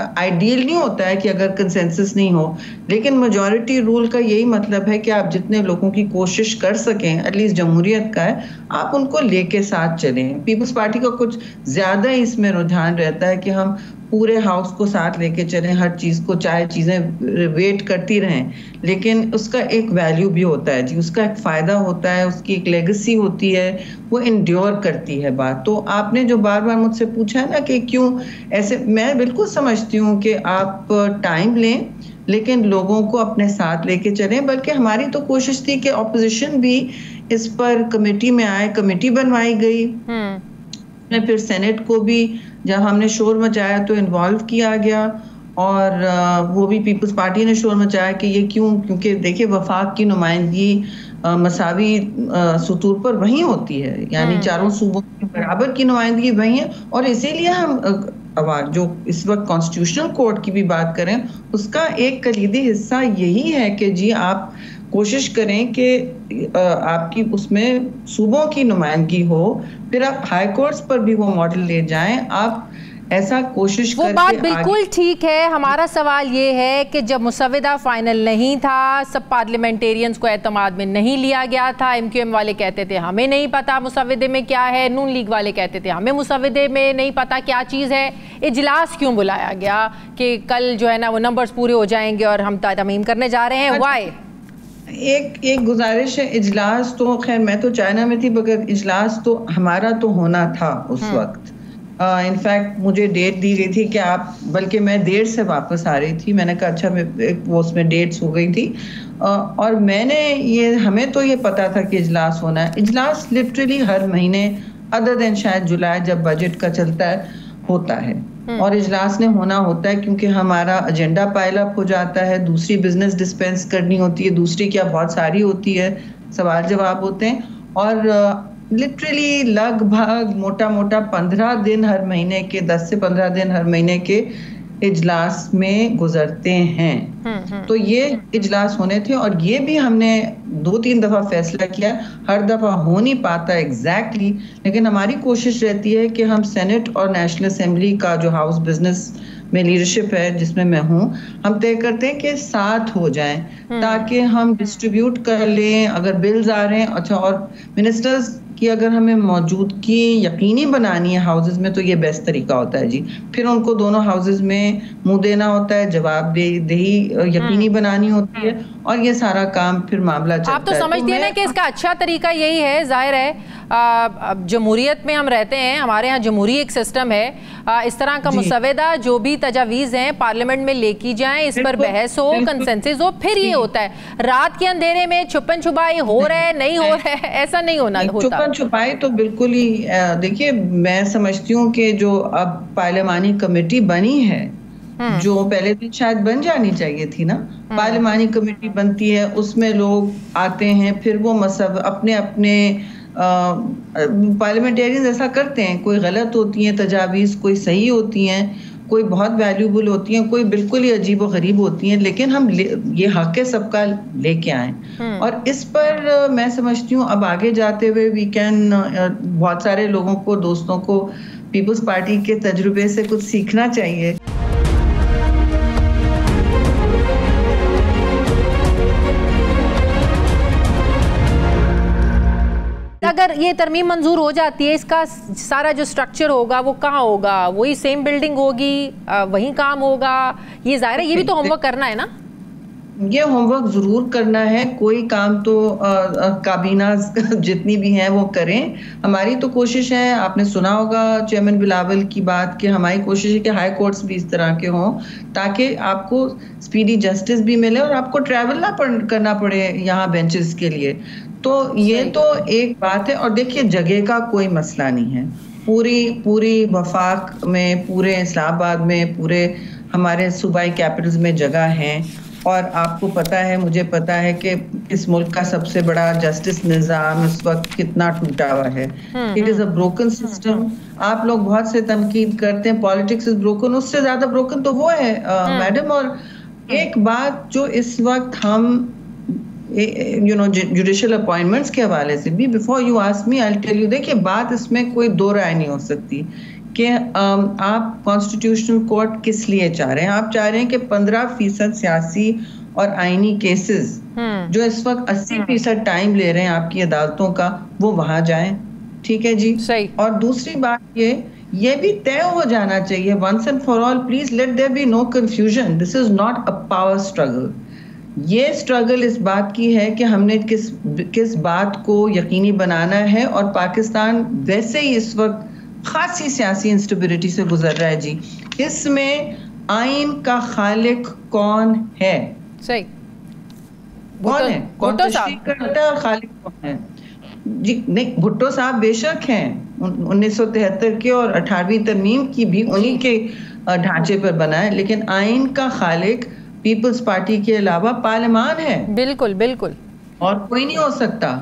आइडियल नहीं होता है कि अगर कंसेंसस नहीं हो, लेकिन मेजॉरिटी रूल का यही मतलब है कि आप जितने लोगों की कोशिश कर सकें, एटलीस्ट जमहूरियत का है, आप उनको लेके साथ चलें। पीपल्स पार्टी का कुछ ज़्यादा ही इसमें रुझान रहता है कि हम पूरे हाउस को साथ लेके चलें, हर चीज़ को, चाहे चीज़ें वेट करती रहें, लेकिन उसका एक वैल्यू भी होता है जी, उसका एक फ़ायदा होता है, उसकी एक लेगेसी होती है, वो इंड्योर करती है बात। तो आपने जो बार बार मुझसे पूछा है ना कि क्यों ऐसे, मैं बिल्कुल समझती हूँ कि आप टाइम लें, लेकिन लोगों को अपने साथ लेके चलें। बल्कि हमारी तो कोशिश थी कि ऑपोजिशन भी इस पर कमेटी में आए, कमेटी बनवाई गई, फिर सेनेट को भी जब हमने शोर मचाया तो इन्वॉल्व किया गया, और वो भी पीपल्स पार्टी ने शोर मचाया कि ये क्यों, क्योंकि देखिए वफाक की नुमाइंदगी मसावी सुतूर पर वहीं होती है, यानी चारों सूबों की बराबर की नुमाइंदगी वहीं है। और इसीलिए हम जो इस वक्त कॉन्स्टिट्यूशनल कोर्ट की भी बात करें, उसका एक कलीदी हिस्सा यही है कि जी आप कोशिश करें कि आपकी उसमें सूबों की नुमाइंदगी हो, फिर आप हाई कोर्ट्स पर भी वो मॉडल ले जाएं, आप ऐसा कोशिश वो बात बिल्कुल ठीक है। हमारा सवाल ये है कि जब मुसव्वदा फाइनल नहीं था, सब पार्लियामेंटेरियंस को एतमाद में नहीं लिया गया था, MQM वाले कहते थे हमें नहीं पता मुसव्वदे में क्या है, नून लीग वाले कहते थे हमें मुसव्वदे में नहीं पता क्या चीज़ है, इजलास क्यों बुलाया गया कि कल जो है ना वो नंबर्स पूरे हो जाएंगे और हम तरमीम करने जा रहे हैं? वाई? एक गुजारिश है, इजलास तो खैर मैं तो चाइना में थी, मगर इजलास तो हमारा तो होना था उस वक्त। इनफैक्ट मुझे डेट दी गई थी कि आप, बल्कि मैं देर से वापस आ रही थी, मैंने कहा अच्छा वो उसमें डेट्स हो गई थी, और मैंने ये, हमें तो ये पता था कि इजलास होना है। इजलास लिटरली हर महीने अदर देन शायद जुलाई जब बजट का चलता है होता है, और इजलास ने होना होता है क्योंकि हमारा एजेंडा पाइल अप हो जाता है, दूसरी बिजनेस डिस्पेंस करनी होती है, दूसरी क्या बहुत सारी होती है, सवाल जवाब होते हैं, और लिटरली लगभग मोटा मोटा 15 दिन हर महीने के, 10 से 15 दिन हर महीने के इजलास में गुजरते हैं। तो ये इजलास होने थे, और ये भी हमने 2-3 दफ़ा फैसला किया, हर दफ़ा हो नहीं पाता एग्जैक्टली, लेकिन हमारी कोशिश रहती है कि हम सेनेट और नेशनल असेंबली का जो हाउस बिजनेस में लीडरशिप है जिसमें मैं हूँ, हम तय करते हैं कि साथ हो जाएं ताकि हम डिस्ट्रीब्यूट कर लें अगर बिल्स आ रहे हैं। अच्छा, और मिनिस्टर्स कि अगर हमें मौजूदगी यकीनी बनानी है हाउसेज में, तो ये बेस्ट तरीका होता है जी। फिर उनको दोनों हाउसेज में मुंह देना होता है, जवाबदेही यकीनी बनानी होती है, और ये सारा काम फिर मामला चलता है। आप तो समझते हैं ना कि इसका अच्छा तरीका यही है, जाहिर है जमहूरियत में हम रहते हैं, हमारे यहाँ जमहूरी एक सिस्टम है, इस तरह का मुसवदा जो भी तजावीज़ हैं पार्लियामेंट में लेकी जाएं, इस पर बहस हो, कंसेंसस हो, फिर ये होता है। रात के अंधेरे में छुपन छुपाई हो रहा है, नहीं हो रहा है, ऐसा नहीं होना होता। छुपन छुपाई तो बिल्कुल ही, देखिए मैं समझती हूँ कि जो अब पार्लियामानी कमेटी बनी है, जो पहले दिन शायद बन जानी चाहिए थी ना, पार्लियामानी कमेटी बनती है, उसमें लोग आते हैं, फिर वो अपने अपने पार्लियामेंटेरियन ऐसा करते हैं, कोई गलत होती हैं तजावीज़, कोई सही होती हैं, कोई बहुत वैल्यूबल होती हैं, कोई बिल्कुल ही अजीब व गरीब होती हैं, लेकिन हम ये हक है सबका लेके आए। और इस पर मैं समझती हूँ अब आगे जाते हुए वी कैन, बहुत सारे लोगों को, दोस्तों को पीपल्स पार्टी के तजुर्बे से कुछ सीखना चाहिए। अगर ये तरमीम मंजूर हो जाती है, इसका सारा जो स्ट्रक्चर होगा वो कहाँ होगा? वही सेम बिल्डिंग होगी, वहीं काम होगा? ये जाहिर है ये भी तो होमवर्क करना है ना। ये होमवर्क जरूर करना है, कोई काम तो काबीना जितनी भी हैं वो करें। हमारी तो कोशिश है, आपने सुना होगा चेयरमैन बिलावल की बात, कि हमारी कोशिश है कि हाई कोर्ट्स भी इस तरह के हों ताकि आपको स्पीडी जस्टिस भी मिले और आपको ट्रैवल ना करना पड़े यहाँ बेंचेस के लिए। तो ये तो एक बात है। और देखिए जगह का कोई मसला नहीं है, पूरी वफाक में, पूरे इस्लामाबाद में, पूरे हमारे सूबाई कैपिटल्स में जगह है। और आपको पता है, मुझे पता है कि इस मुल्क का सबसे बड़ा जस्टिस निज़ाम इस वक्त कितना टूटा हुआ है। It is a broken system. आप लोग बहुत से तनकीद करते हैं पॉलिटिक्स इज ब्रोकन, उससे ज्यादा ब्रोकन तो वो है मैडम। और एक बात जो इस वक्त हम जुडिशियल अपॉइंटमेंट्स के हवाले से भी, before you ask me I will tell you, देखिए बात इसमें कोई दो राय नहीं हो सकती कि आप कॉन्स्टिट्यूशनल कोर्ट किस लिए चाह रहे हैं। आप चाह रहे हैं कि 15% सियासी और आईनी केसेस जो इस वक्त 80% टाइम ले रहे हैं आपकी अदालतों का, वो वहां जाएं, ठीक है जी। सही। और दूसरी बात ये भी तय हो जाना चाहिए once and for all, please let there be no confusion, this is not a power struggle. ये स्ट्रगल इस बात की है कि हमने किस बात को यकीनी बनाना है। और पाकिस्तान वैसे ही इस वक्त खासी सियासी इंस्टेबिलिटी से गुजर रहा है जी। इसमें आइन का खालिक कौन है? सही, कौन है? कौन तशरीह करता है और खालिक कौन है जी? नहीं, भुट्टो साहब बेशक हैं 1973 के, और 18वीं तरमीम की भी उन्हीं के ढांचे पर बना है, लेकिन आइन का खालिक पीपल्स पार्टी के अलावा पार्लियामान है। बिल्कुल बिल्कुल, और कोई नहीं हो सकता।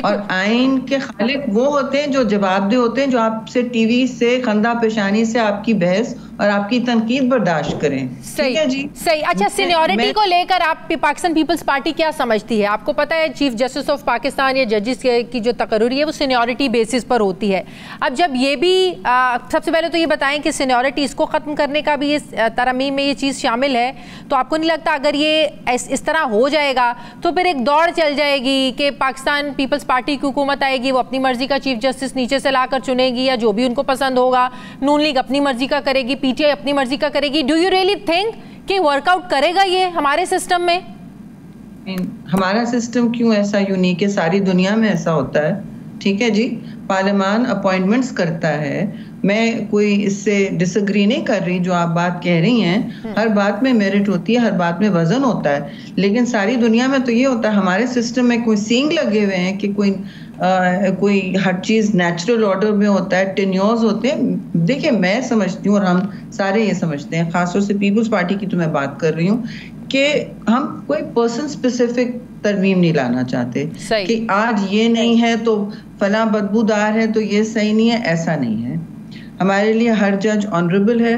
और आइन के खालिक वो होते हैं जो जवाबदेह होते हैं, जो आपसे टीवी से खंदा पेशानी से आपकी बहस और आपकी तनकीद बर्दाश्त करें। सही है जी, सही। अच्छा, सीनियरिटी को लेकर आप पाकिस्तान पीपल्स पार्टी क्या समझती है? आपको पता है चीफ जस्टिस ऑफ पाकिस्तान या जजेस की जो तकर्री है वो सीनियरिटी बेसिस पर होती है। अब जब ये भी सबसे पहले तो ये बताएं कि सीनियरिटी इसको ख़त्म करने का भी इस तरमीम में ये चीज़ शामिल है, तो आपको नहीं लगता अगर ये इस तरह हो जाएगा तो फिर एक दौड़ चल जाएगी कि पाकिस्तान पीपल्स पार्टी की हुकूमत आएगी, वो अपनी मर्जी का चीफ जस्टिस नीचे से लाकर चुनेगी या जो भी उनको पसंद होगा, नून लीग अपनी मर्जी का करेगी, पीटीआई अपनी मर्जी का करेगी। डू यू रियली थिंक कि वर्कआउट करेगा ये हमारे सिस्टम में? हमारा सिस्टम क्यों ऐसा यूनिक है? सारी दुनिया में ऐसा होता है, ठीक है जी। पार्लियामान अपॉइंटमेंट्स करता है, मैं कोई इससे डिसएग्री नहीं कर रही, जो आप बात कह रही हैं हर बात में मेरिट होती है, हर बात में वजन होता है, लेकिन सारी दुनिया में तो ये होता है। हमारे सिस्टम में कोई सींग लगे हुए हैं कि कोई हर चीज़ नेचुरल ऑर्डर में होता है, टेन्योर्स होते हैं। देखिए मैं समझती हूँ और हम सारे ये समझते हैं, खासतौर से पीपल्स पार्टी की तो मैं बात कर रही हूँ, कि हम कोई पर्सन स्पेसिफिक तरमीम नहीं लाना चाहते कि आज ये नहीं है तो फला बदबूदार है तो ये सही नहीं है, ऐसा नहीं है। हमारे लिए हर जज ऑनरेबल है,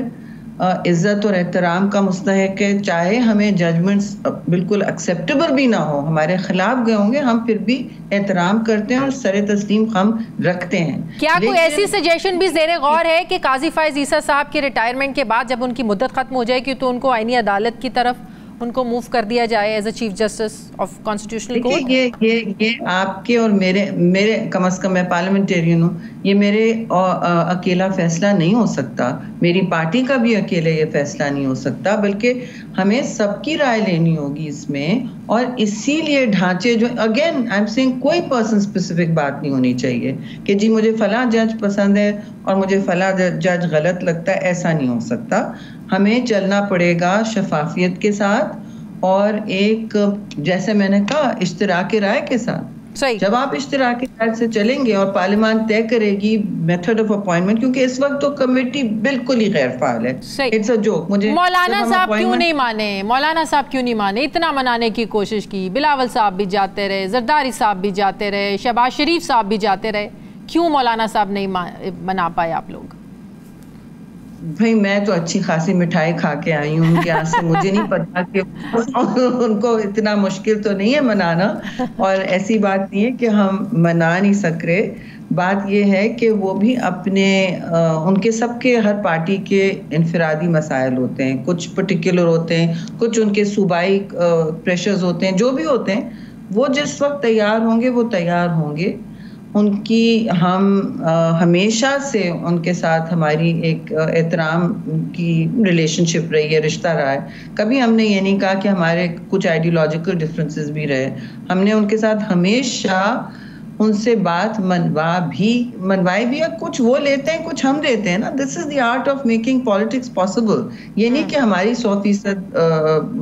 इज्जत और एहतराम का मुस्तहिक है, चाहे हमें जजमेंट्स बिल्कुल एक्सेप्टेबल भी ना हो, हमारे खिलाफ गए होंगे, हम फिर भी एहतराम करते हैं और सरे तस्लीम हम रखते हैं। क्या कोई ऐसी सजेशन भी ज़ेरे गौर है कि काजी फायज ईसा साहब के रिटायरमेंट के बाद जब उनकी मुद्दत खत्म हो जाएगी तो उनको आईनी अदालत की तरफ उनको मूव कर दिया जाए as a chief justice of constitutional court? ये आपके और मेरे कम से कम मैं पार्लियामेंटेरियन हूँ, ये मेरे अकेला फैसला नहीं हो सकता, मेरी पार्टी का भी अकेले ये फैसला नहीं हो सकता, बल्कि हमें सबकी राय लेनी होगी इसमें। और इसीलिए ढांचे जो, अगेन आई एम सेइंग, कोई पर्सन स्पेसिफिक बात नहीं होनी चाहिए कि जी मुझे फला जज पसंद है और मुझे फला जज गलत लगता है, ऐसा नहीं हो सकता। हमें चलना पड़ेगा शफाफियत के साथ और एक, जैसे मैंने कहा, इश्तिराक राय के साथ। सही। जब आप इश्तिराक राय से चलेंगे और पार्लियामान तय करेगी मेथड ऑफ अपॉइंटमेंट, क्योंकि इस वक्त तो कमेटी बिल्कुल ही गैर फाल है, इट्स अ जोक। मुझे मौलाना साहब क्यों नहीं माने? मौलाना साहब क्यों नहीं माने? इतना मनाने की कोशिश की, बिलावल साहब भी जाते रहे, जरदारी साहब भी जाते रहे, शहबाज शरीफ साहब भी जाते रहे, क्यों मौलाना साहब नहीं मना पाए आप लोग? भाई मैं तो अच्छी खासी मिठाई खा के आई हूँ उनके यहाँ से, मुझे नहीं पता कि उनको इतना मुश्किल तो नहीं है मनाना, और ऐसी बात नहीं है कि हम मना नहीं सक रहे। बात ये है कि वो भी अपने उनके सबके हर पार्टी के इनफरादी मसाइल होते हैं, कुछ पर्टिकुलर होते हैं, कुछ उनके सूबाई प्रेशर्स होते हैं, जो भी होते हैं वो जिस वक्त तैयार होंगे वो तैयार होंगे। उनकी हम हमेशा से उनके साथ हमारी एक एहतराम की रिलेशनशिप रही है, रिश्ता रहा है। कभी हमने ये नहीं कहा कि हमारे कुछ आइडियोलॉजिकल डिफरेंसेस भी रहे, हमने उनके साथ हमेशा उनसे बात मनवाई भी है। कुछ वो लेते हैं, कुछ हम देते हैं ना। This is the art of making politics possible. ये नहीं कि हमारी 100%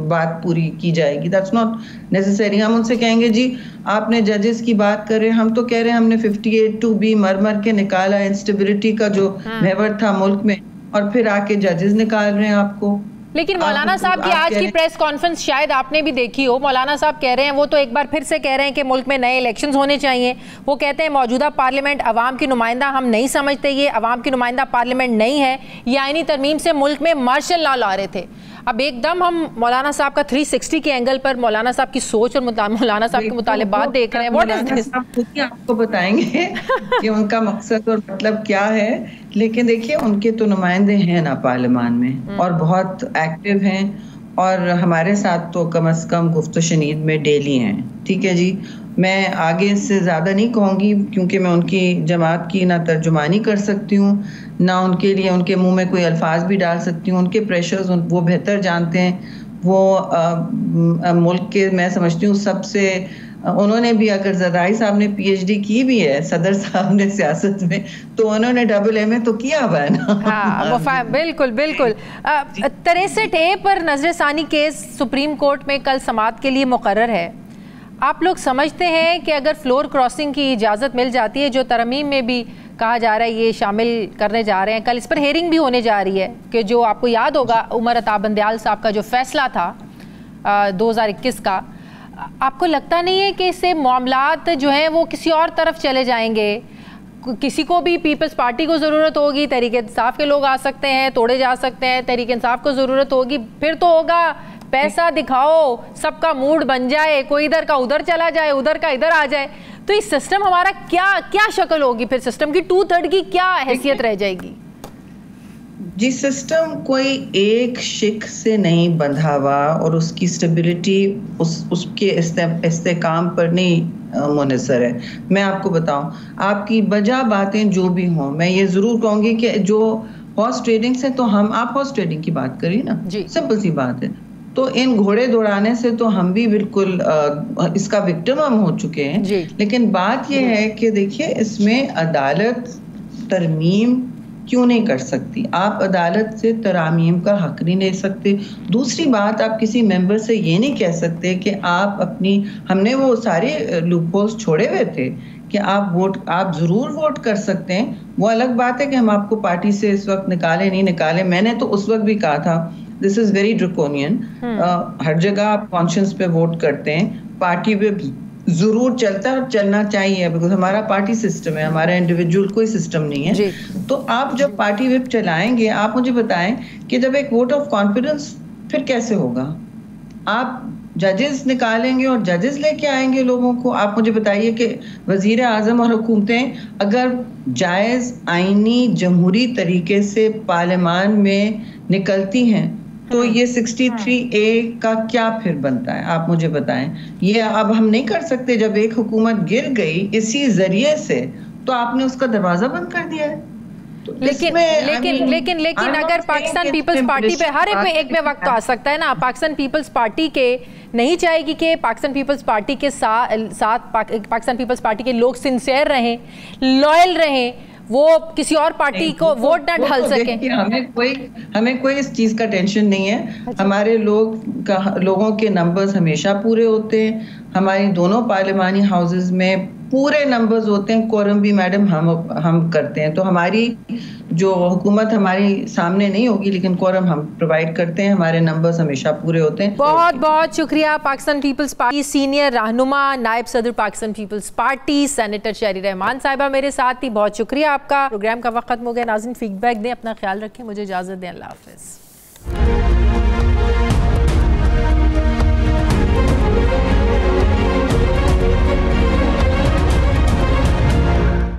बात पूरी की जाएगी, दैट्स नॉट नेसेसरी। हम उनसे कहेंगे जी आपने जजेस की बात कर रहे हैं, हम तो कह रहे हैं हमने 58(2)B मर के निकाला, इंस्टेबिलिटी का जो महवर था मुल्क में, और फिर आके जजेस निकाल रहे हैं आपको। लेकिन मौलाना साहब की आज की प्रेस कॉन्फ्रेंस शायद आपने भी देखी हो। मौलाना साहब कह रहे हैं, वो तो एक बार फिर से कह रहे हैं कि मुल्क में नए इलेक्शंस होने चाहिए। वो कहते हैं मौजूदा पार्लियामेंट अवाम की नुमाइंदा हम नहीं समझते, ये अवाम की नुमाइंदा पार्लियामेंट नहीं है, ये आईनी तरमीम से मुल्क में मार्शल लॉ ला रहे थे। अब एकदम हम मौलाना साहब का 360 के एंगल पर मौलाना साहब की सोच और मौलाना साहब के मुतालिबात देख रहे हैं। What is this? आपको बताएंगे कि उनका मकसद और मतलब क्या है। लेकिन देखिए उनके तो नुमाइंदे हैं ना पार्लियामान में, और बहुत एक्टिव हैं, और हमारे साथ तो कम से कम गुफ्त शनीद में डेली हैं। ठीक है जी, मैं आगे इससे ज़्यादा नहीं कहूँगी क्योंकि मैं उनकी जमात की ना तर्जुमानी कर सकती हूँ, ना उनके लिए उनके मुंह में कोई अल्फाज भी डाल सकती हूँ। उनके प्रेशर्स वो बेहतर जानते हैं। वो मुल्क के, मैं समझती हूँ सबसे, उन्होंने भी, अगर जरदारी साहब ने PhD की भी है, सदर साहब ने सियासत में, तो उन्होंने AA तो किया हुआ है ना। हाँ, बिल्कुल बिल्कुल। 63A पर नजरसानी केस सुप्रीम कोर्ट में कल समाअत के लिए मुकर्रर है। आप लोग समझते हैं कि अगर फ्लोर क्रॉसिंग की इजाज़त मिल जाती है, जो तरमीम में भी कहा जा रहा है ये शामिल करने जा रहे हैं, कल इस पर हेयरिंग भी होने जा रही है कि जो आपको याद होगा उमर अताब बंदयाल साहब का जो फैसला था 2021 का, आपको लगता नहीं है कि इससे मामलात जो हैं वो किसी और तरफ चले जाएंगे? किसी को भी पीपल्स पार्टी को ज़रूरत होगी, तहरीक इंसाफ के लोग आ सकते हैं, तोड़े जा सकते हैं, तहरीक इंसाफ को ज़रूरत होगी, फिर तो होगा पैसा दिखाओ, सबका मूड बन जाए, कोई इधर का उधर चला जाए, उधर का इधर आ जाए, तो इस सिस्टम हमारा क्या शक्ल होगी? फिर सिस्टम की 2/3 की क्या हैसियत रह जाएगी? जी, सिस्टम कोई एक शिक से नहीं बंधा हुआ, और उसकी स्टेबिलिटी उसके इस्तेकाम पर नहीं मुनहसर है। मैं आपको बताऊं, आपकी बजा बातें जो भी हों, मैं ये जरूर कहूंगी कि जो हॉर्स ट्रेडिंग से, तो आप हॉर्स ट्रेडिंग की बात करिए ना, सिंपल सी बात है। तो इन घोड़े दौड़ाने से तो हम भी बिल्कुल इसका विक्टिम हम हो चुके हैं। लेकिन बात यह है कि देखिए इसमें अदालत तरमीम क्यों नहीं कर सकती? आप अदालत से तरामीम का हक नहीं ले सकते। दूसरी बात, आप किसी मेंबर से ये नहीं कह सकते कि हमने वो सारे लूपहोल्स छोड़े हुए थे कि आप जरूर वोट कर सकते हैं। वो अलग बात है कि हम आपको पार्टी से इस वक्त निकाले नहीं निकाले। मैंने तो उस वक्त भी कहा था दिस इज वेरी ड्रकोनियन। हर जगह आप कॉन्शियंस पे वोट करते हैं, पार्टी पे जरूर चलता है और चलना चाहिए, बिकॉज हमारा पार्टी सिस्टम है, हमारा इंडिविजुअल कोई सिस्टम नहीं है। तो आप जब पार्टी विप चलाएंगे, आप मुझे बताएं कि जब एक वोट ऑफ कॉन्फिडेंस फिर कैसे होगा? आप जजेस निकालेंगे और जजेस लेके आएंगे लोगों को। आप मुझे बताइए कि वजीर आजम और हुकूमतें अगर जायज़ आईनी जमहूरी तरीके से पार्लियामान में निकलती हैं तो ये 63A का क्या फिर बनता है, आप मुझे बताएं। ये अब हम नहीं कर सकते, जब एक हुकूमत गिर गई इसी जरिए से, तो आपने उसका दरवाजा बंद कर दिया है। लेकिन अगर पाकिस्तान पीपल्स पार्टी पे हर एक में वक्त तो आ सकता है ना, पाकिस्तान पीपल्स पार्टी के नहीं चाहेगी कि पाकिस्तान पीपल्स पार्टी के साथ पाकिस्तान पीपल्स पार्टी के लोग सिंसियर रहें, लॉयल रहें, वो किसी और पार्टी को वोट ना ढल सके। हमें कोई इस चीज का टेंशन नहीं है। हमारे लोगों के नंबर्स हमेशा पूरे होते हैं। हमारी दोनों पार्लिमानी हाउसेज में पूरे नंबर्स होते हैं। कोरम भी मैडम हम करते हैं। तो हमारी जो हुकूमत हमारी सामने नहीं होगी, लेकिन कोरम हम प्रोवाइड करते हैं। हमारे नंबर्स हमेशा पूरे होते हैं। बहुत बहुत शुक्रिया। पाकिस्तान पीपल्स पार्टी सीनियर रहनुमा, नायब सदर पाकिस्तान पीपल्स पार्टी सेनेटर शेरी रहमान साहिबा मेरे साथ थी। बहुत शुक्रिया आपका। प्रोग्राम का वक्त खत्म हो गया। नाज़रीन फीडबैक दें, अपना ख्याल रखें, मुझे इजाज़त दें। अल्लाह हाफ़िज़।